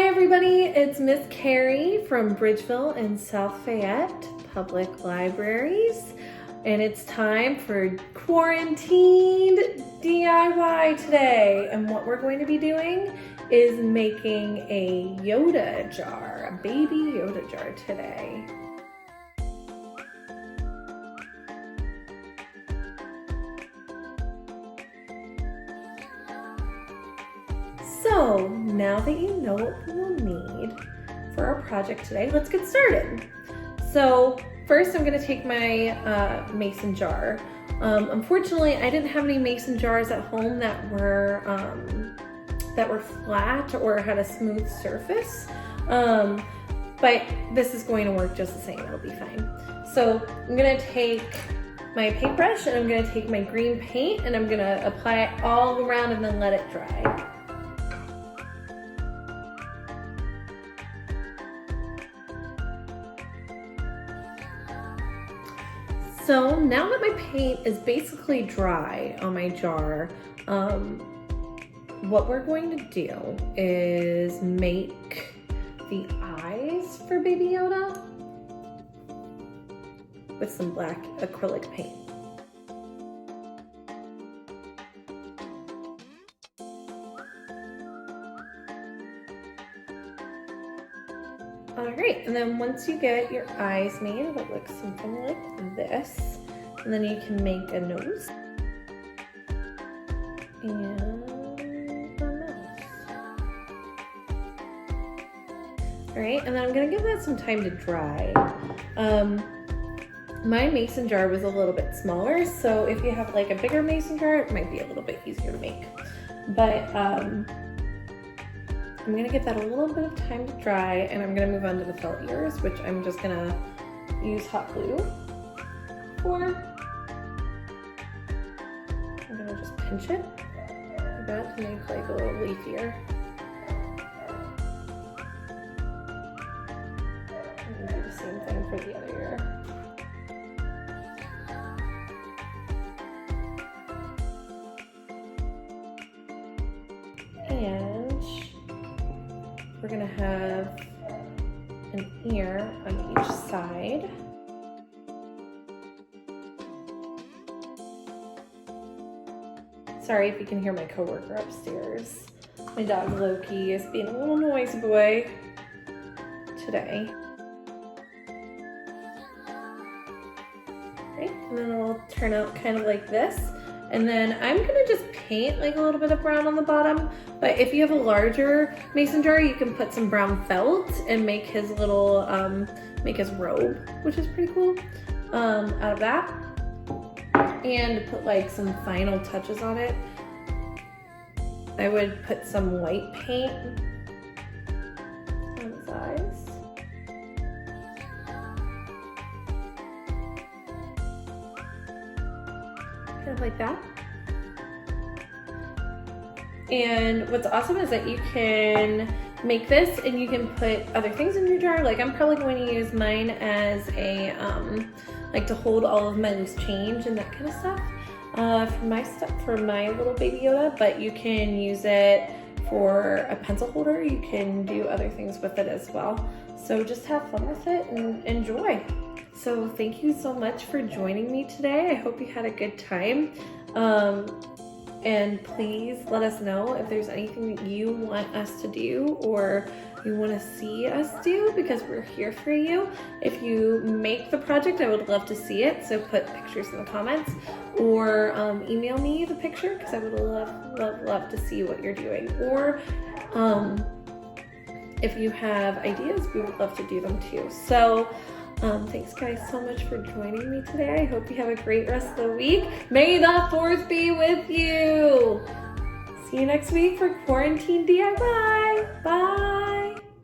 everybody, it's Miss Carrie from Bridgeville and South Fayette Public Libraries, and it's time for Quaran-TEENed DIY today. And what we're going to be doing is making a Yoda jar, a baby Yoda jar today. So now that you know what we will need for our project today, let's get started. So first I'm going to take my mason jar. Unfortunately, I didn't have any mason jars at home that were flat or had a smooth surface, but this is going to work just the same. It'll be fine. So I'm going to take my paintbrush and I'm going to take my green paint and I'm going to apply it all around and then let it dry. So now that my paint is basically dry on my jar, what we're going to do is make the eyes for Baby Yoda with some black acrylic paint. Alright, and then once you get your eyes made, it looks something like this. And then you can make a nose and a mouth. Alright, and then I'm going to give that some time to dry. My mason jar was a little bit smaller, so if you have like a bigger mason jar, it might be a little bit easier to make. But I'm going to give that a little bit of time to dry, and I'm going to move on to the felt ears, which I'm just going to use hot glue for. I'm going to just pinch it like that to make like a little leafier. I'm going to do the same thing for the other ear. And we're gonna have an ear on each side. Sorry if you can hear my coworker upstairs. My dog Loki is being a little noisy boy today. Right, and then it'll turn out kind of like this. And then I'm gonna just paint like a little bit of brown on the bottom, but if you have a larger mason jar, you can put some brown felt and make his little, make his robe, which is pretty cool, out of that. And put like some final touches on it. I would put some white paint on his eyes. Kind of like that. And what's awesome is that you can make this and you can put other things in your jar. Like I'm probably going to use mine as a, like to hold all of my loose change and that kind of stuff for my little Baby Yoda, but you can use it for a pencil holder. You can do other things with it as well. So just have fun with it and enjoy. So thank you so much for joining me today. I hope you had a good time. And please let us know if there's anything that you want us to do or you want to see us do, because we're here for you. If you make the project, I would love to see it. So put pictures in the comments or email me the picture, because I would love to see what you're doing. Or if you have ideas, we would love to do them too. So thanks guys so much for joining me today. I hope you have a great rest of the week. May the force be with you. See you next week for Quaran-TEENed DIY. Bye.